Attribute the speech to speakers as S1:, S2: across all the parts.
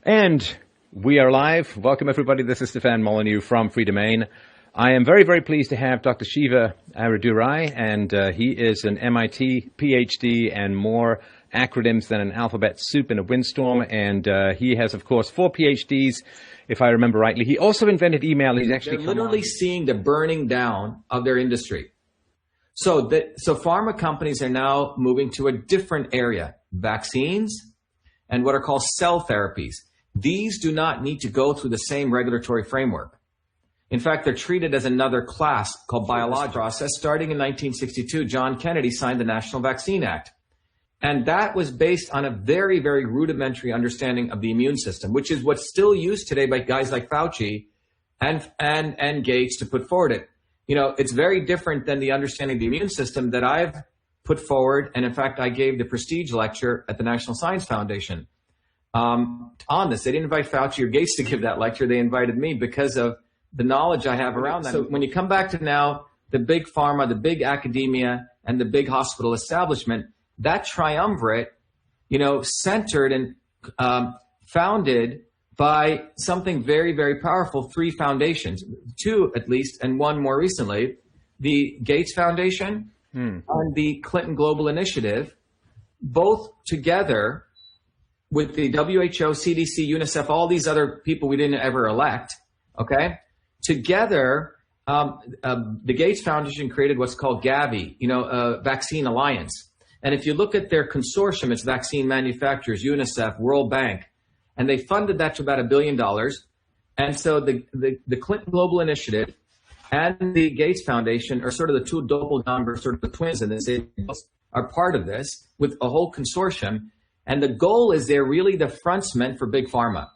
S1: And we are live. Welcome, everybody. This is Stefan Molyneux from Free Domain. I am very, very pleased to have Dr. Shiva Aradurai, and he is an MIT PhD and more acronyms than an alphabet soup in a windstorm. And he has, of course, 4 PhDs, if I remember rightly. He also invented email. He's actually
S2: They're literally seeing the burning down of their industry. So pharma companies are now moving to a different area, vaccines and what are called cell therapies. These do not need to go through the same regulatory framework. In fact, they're treated as another class called biologic process. Starting in 1962, John Kennedy signed the National Vaccine Act. And that was based on a very, very rudimentary understanding of the immune system, which is what's still used today by guys like Fauci and Gates to put forward it. You know, it's very different than the understanding of the immune system that I've put forward. And in fact, I gave the prestige lecture at the National Science Foundation on this. They didn't invite Fauci or Gates to give that lecture. They invited me because of the knowledge I have around that. So when you come back to now the big pharma, the big academia, and the big hospital establishment, that triumvirate, centered and founded by something very, very powerful, 3 foundations, 2 at least, and 1 more recently, the Gates Foundation and the Clinton Global Initiative, both together with the WHO, CDC, UNICEF, all these other people we didn't ever elect, okay? Together, the Gates Foundation created what's called Gavi, Vaccine Alliance. And if you look at their consortium, it's vaccine manufacturers, UNICEF, World Bank, and they funded that to about $1 billion. And so the Clinton Global Initiative and the Gates Foundation are sort of the 2 doppelgangers, sort of the twins in this, are part of this with a whole consortium. And the goal is they're really the frontsmen for big pharma.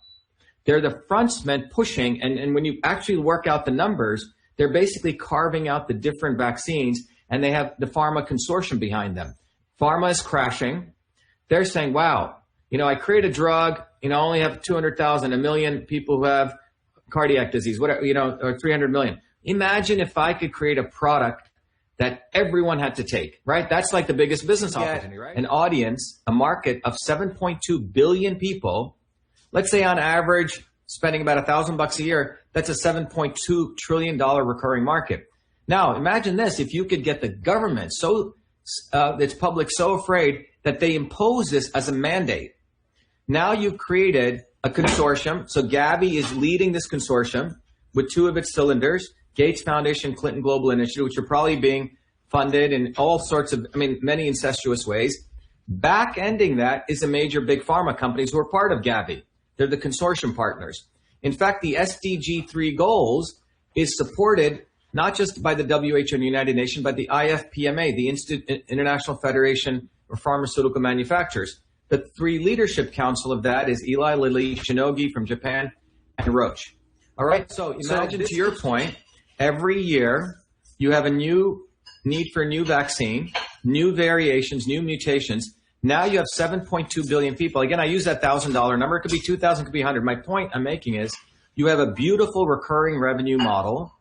S2: They're the frontsmen pushing, and when you actually work out the numbers, they're basically carving out the different vaccines, and they have the pharma consortium behind them. Pharma is crashing. They're saying, wow, I create a drug, I only have 200,000, 1 million people who have cardiac disease, whatever, or 300 million. Imagine if I could create a product that everyone had to take, right? That's like the biggest business opportunity, right? An audience, a market of 7.2 billion people, let's say on average, spending about $1,000 a year, that's a $7.2 trillion recurring market. Now, imagine this, if you could get the government its public so afraid that they impose this as a mandate. Now you've created a consortium. So Gavi is leading this consortium with 2 of its cylinders, Gates Foundation, Clinton Global Initiative, which are probably being funded in all sorts of, many incestuous ways. Back-ending that is a major big pharma companies who are part of Gavi. They're the consortium partners. In fact, the SDG 3 goals is supported not just by the WHO and the United Nations, but the IFPMA, the International Federation of Pharmaceutical Manufacturers. The 3 leadership council of that is Eli Lilly, Shinogi from Japan, and Roche. All right, so imagine to your point, every year you have a new need for a new vaccine, new variations, new mutations. Now you have 7.2 billion people. Again, I use that $1,000 number. It could be 2,000, it could be 100. My point I'm making is you have a beautiful recurring revenue model.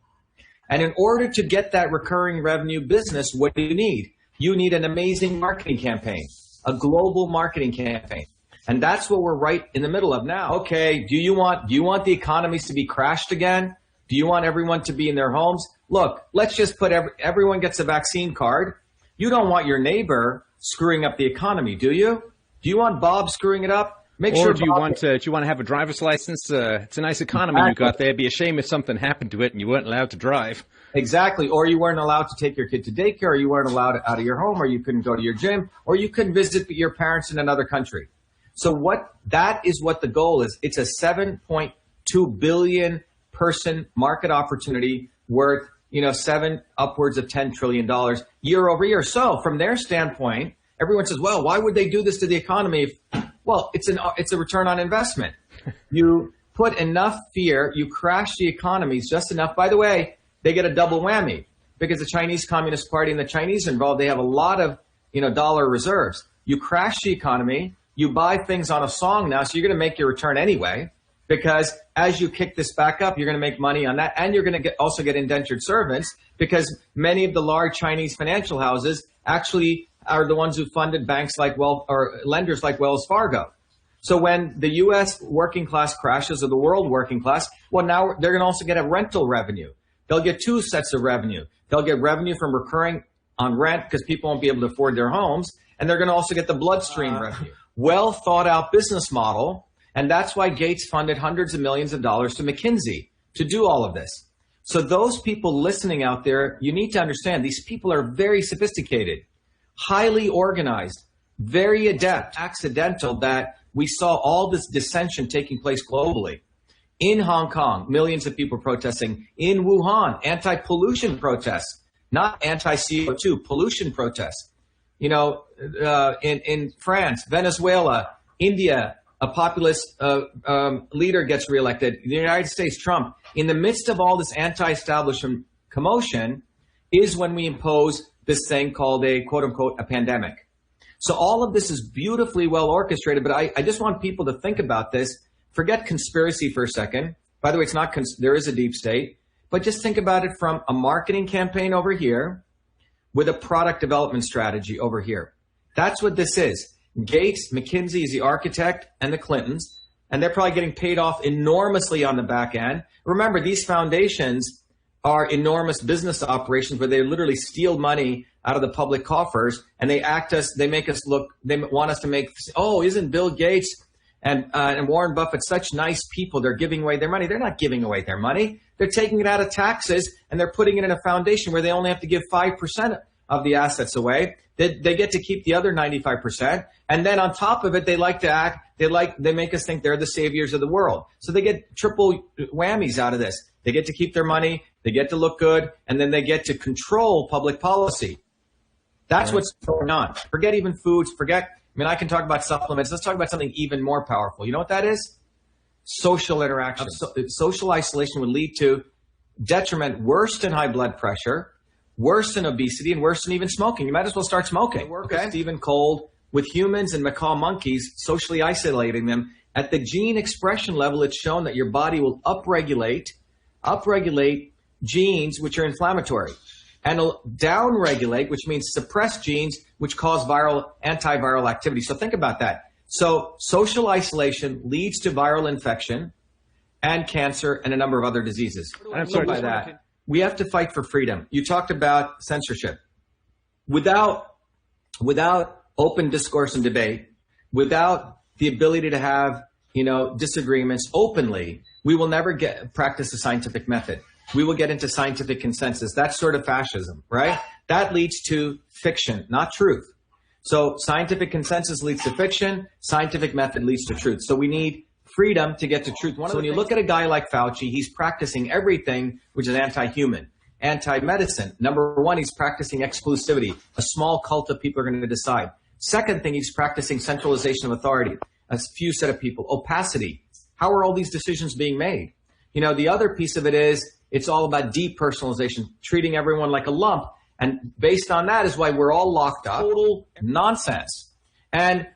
S2: And in order to get that recurring revenue business, what do you need? You need an amazing marketing campaign, a global marketing campaign. And that's what we're right in the middle of now. Okay, do you want the economies to be crashed again? Do you want everyone to be in their homes? Look, let's just put everyone gets a vaccine card. You don't want your neighbor screwing up the economy, do you? Do you want Bob screwing it up?
S1: Do you want to have a driver's license? It's a nice economy you got there. It'd be a shame if something happened to it and you weren't allowed to drive.
S2: Exactly. Or you weren't allowed to take your kid to daycare, or you weren't allowed out of your home, or you couldn't go to your gym, or you couldn't visit your parents in another country. So that is what the goal is. It's a 7.2 billion person market opportunity worth, upwards of $10 trillion year over year. So from their standpoint, everyone says, well, why would they do this to the economy? Well, it's a return on investment. You put enough fear, you crash the economies just enough. By the way, they get a double whammy because the Chinese Communist Party and the Chinese are involved. They have a lot of, dollar reserves. You crash the economy, you buy things on a song now, so you're going to make your return anyway, because as you kick this back up, you're going to make money on that, and you're going to also get indentured servants, because many of the large Chinese financial houses actually are the ones who funded banks like lenders like Wells Fargo. So when the U.S. working class crashes or the world working class, well, now they're going to also get a rental revenue. They'll get two sets of revenue. They'll get revenue from recurring on rent because people won't be able to afford their homes. And they're going to also get the bloodstream revenue. Well thought out business model. And that's why Gates funded hundreds of millions of dollars to McKinsey to do all of this. So those people listening out there, you need to understand these people are very sophisticated, highly organized, very adept. Accidental that we saw all this dissension taking place globally. In Hong Kong, millions of people protesting. In Wuhan, anti-pollution protests, not anti-CO2, pollution protests. You know, in France, Venezuela, India, a populist leader gets reelected. The United States, Trump. In the midst of all this anti-establishment commotion is when we impose this thing called a quote-unquote a pandemic. So all of this is beautifully well orchestrated, but I just want people to think about this. Forget conspiracy for a second. By the way, it's not there is a deep state, but just think about it from a marketing campaign over here with a product development strategy over here. That's what this is. Gates, McKinsey is the architect, and the Clintons, and they're probably getting paid off enormously on the back end. Remember, these foundations are enormous business operations where they literally steal money out of the public coffers, and they make us look, they want us to make, oh, isn't Bill Gates and Warren Buffett such nice people? They're giving away their money. They're not giving away their money. They're taking it out of taxes, and they're putting it in a foundation where they only have to give 5% of the assets away. They get to keep the other 95%. And then on top of it, they like to act, they make us think they're the saviors of the world. So they get triple whammies out of this. They get to keep their money, they get to look good, and then they get to control public policy. That's what's going on. Forget even foods, I can talk about supplements. Let's talk about something even more powerful. You know what that is? Social interaction. Social isolation would lead to detriment worse than high blood pressure, worse than obesity, and worse than even smoking. You might as well start smoking. Okay. Stephen Cold with humans and macaw monkeys, socially isolating them. At the gene expression level, it's shown that your body will upregulate genes which are inflammatory, and it'll downregulate, which means suppress genes which cause antiviral activity. So think about that. So social isolation leads to viral infection and cancer and a number of other diseases.
S1: I'm sorry
S2: by that. We have to fight for freedom. You talked about censorship. Without open discourse and debate, without the ability to have, disagreements openly, we will never practice the scientific method. We will get into scientific consensus. That's sort of fascism, right? That leads to fiction, not truth. So scientific consensus leads to fiction. Scientific method leads to truth. So we need freedom to get to truth. So when you look at a guy like Fauci, he's practicing everything which is anti-human, anti-medicine. Number one, he's practicing exclusivity. A small cult of people are going to decide. Second thing, he's practicing centralization of authority. A few set of people. Opacity. How are all these decisions being made? The other piece of it is it's all about depersonalization, treating everyone like a lump. And based on that is why we're all locked up. Total nonsense. And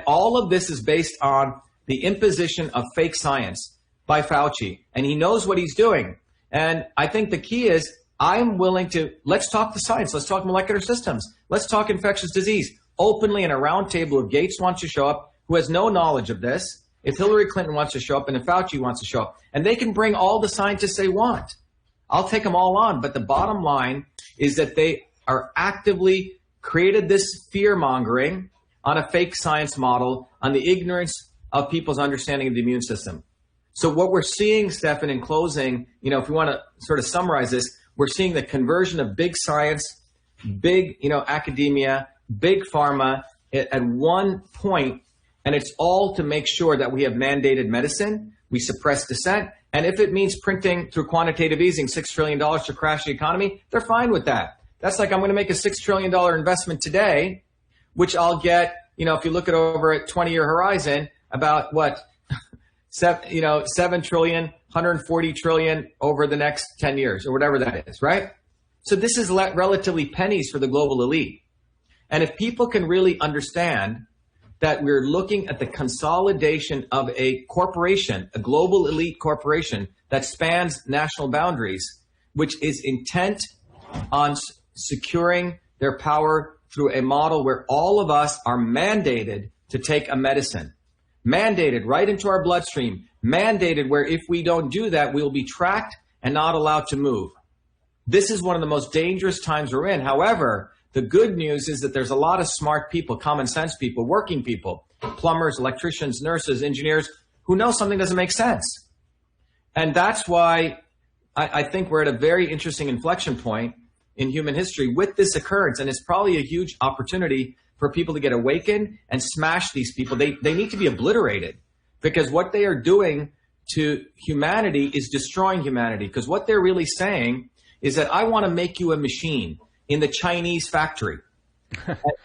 S2: all of this is based on the imposition of fake science by Fauci. And he knows what he's doing. And I think the key is I'm willing to, let's talk the science. Let's talk molecular systems. Let's talk infectious disease. Openly in a round table, if Gates wants to show up, who has no knowledge of this, if Hillary Clinton wants to show up, and if Fauci wants to show up, and they can bring all the scientists they want. I'll take them all on. But the bottom line is that they are actively created this fear-mongering on a fake science model, on the ignorance of people's understanding of the immune system. So what we're seeing, Stefan, in closing, if we want to sort of summarize this, we're seeing the conversion of big science, big, academia, big pharma at one point, and it's all to make sure that we have mandated medicine, we suppress dissent, and if it means printing through quantitative easing $6 trillion to crash the economy, they're fine with that. That's like I'm going to make a $6 trillion investment today, which I'll get, if you look at over a 20-year horizon, about what, 7 trillion, 140 trillion over the next 10 years or whatever that is, right? So this is relatively pennies for the global elite. And if people can really understand that we're looking at the consolidation of a corporation, a global elite corporation that spans national boundaries, which is intent on securing their power through a model where all of us are mandated to take a medicine. mandated right into our bloodstream, mandated where if we don't do that, we'll be tracked and not allowed to move. This is one of the most dangerous times we're in. However, the good news is that there's a lot of smart people, common sense people, working people, plumbers, electricians, nurses, engineers, who know something doesn't make sense. And that's why I think we're at a very interesting inflection point in human history with this occurrence. And it's probably a huge opportunity for people to get awakened and smash these people. They need to be obliterated, because what they are doing to humanity is destroying humanity. Because what they're really saying is that I want to make you a machine in the Chinese factory.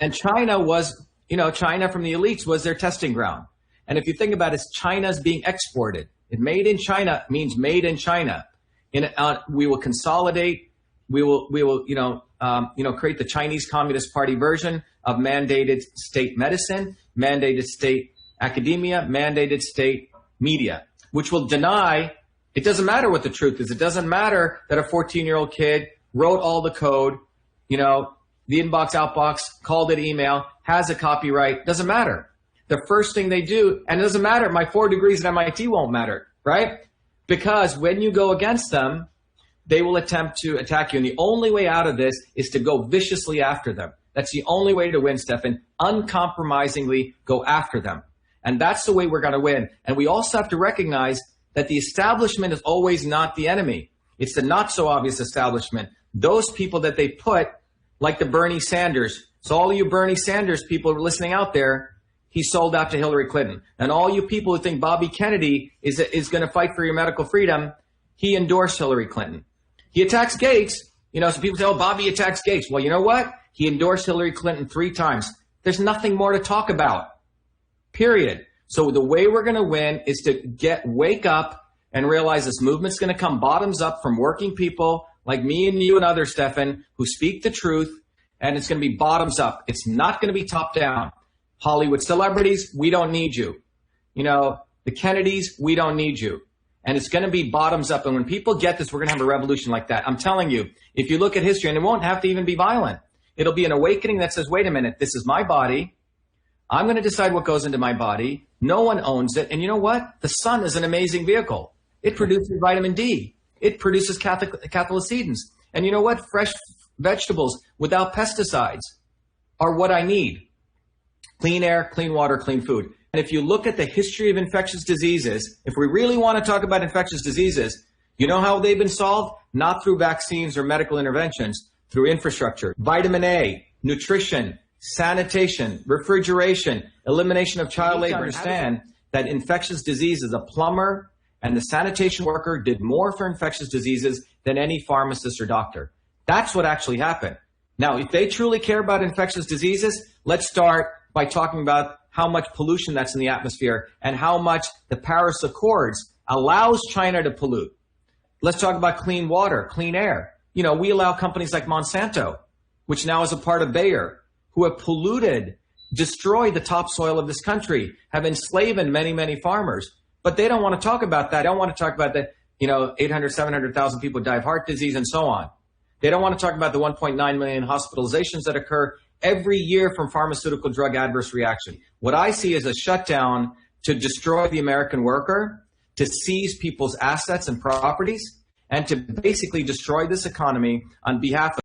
S2: And China was, China from the elites was their testing ground. And if you think about it, China's being exported. Made in China means made in China. We will consolidate. We will create the Chinese Communist Party version of mandated state medicine, mandated state academia, mandated state media, which will deny. It doesn't matter what the truth is. It doesn't matter that a 14-year-old kid wrote all the code, the inbox, outbox, called it email, has a copyright. Doesn't matter. The first thing they do, and it doesn't matter, my 4 degrees at MIT won't matter, right? Because when you go against them, they will attempt to attack you. And the only way out of this is to go viciously after them. That's the only way to win, Stefan. Uncompromisingly go after them. And that's the way we're going to win. And we also have to recognize that the establishment is always not the enemy. It's the not so obvious establishment. Those people that they put, like the Bernie Sanders. So all you Bernie Sanders people listening out there, he sold out to Hillary Clinton. And all you people who think Bobby Kennedy is going to fight for your medical freedom, he endorsed Hillary Clinton. He attacks Gates. So people say, oh, Bobby attacks Gates. Well, you know what? He endorsed Hillary Clinton 3 times. There's nothing more to talk about, period. So the way we're going to win is to wake up and realize this movement's going to come bottoms up from working people like me and you and others, Stefan, who speak the truth, and it's going to be bottoms up. It's not going to be top down. Hollywood celebrities, we don't need you. The Kennedys, we don't need you. And it's going to be bottoms up. And when people get this, we're going to have a revolution like that. I'm telling you, if you look at history, and it won't have to even be violent. It'll be an awakening that says, wait a minute, this is my body. I'm going to decide what goes into my body. No one owns it. And you know what? The sun is an amazing vehicle. It produces vitamin D. It produces catholicedins. And you know what? Fresh vegetables without pesticides are what I need. Clean air, clean water, clean food. And if you look at the history of infectious diseases, if we really want to talk about infectious diseases, you know how they've been solved? Not through vaccines or medical interventions, through infrastructure, vitamin A, nutrition, sanitation, refrigeration, elimination of child labor. Understand that infectious diseases, the plumber and the sanitation worker did more for infectious diseases than any pharmacist or doctor. That's what actually happened. Now, if they truly care about infectious diseases, let's start by talking about how much pollution that's in the atmosphere and how much the Paris Accords allows China to pollute. Let's talk about clean water, clean air. We allow companies like Monsanto, which now is a part of Bayer, who have polluted, destroyed the topsoil of this country, have enslaved many, many farmers. But they don't want to talk about that. They don't want to talk about the 800, 700,000 people die of heart disease and so on. They don't want to talk about the 1.9 million hospitalizations that occur every year from pharmaceutical drug adverse reaction. What I see is a shutdown to destroy the American worker, to seize people's assets and properties, and to basically destroy this economy on behalf of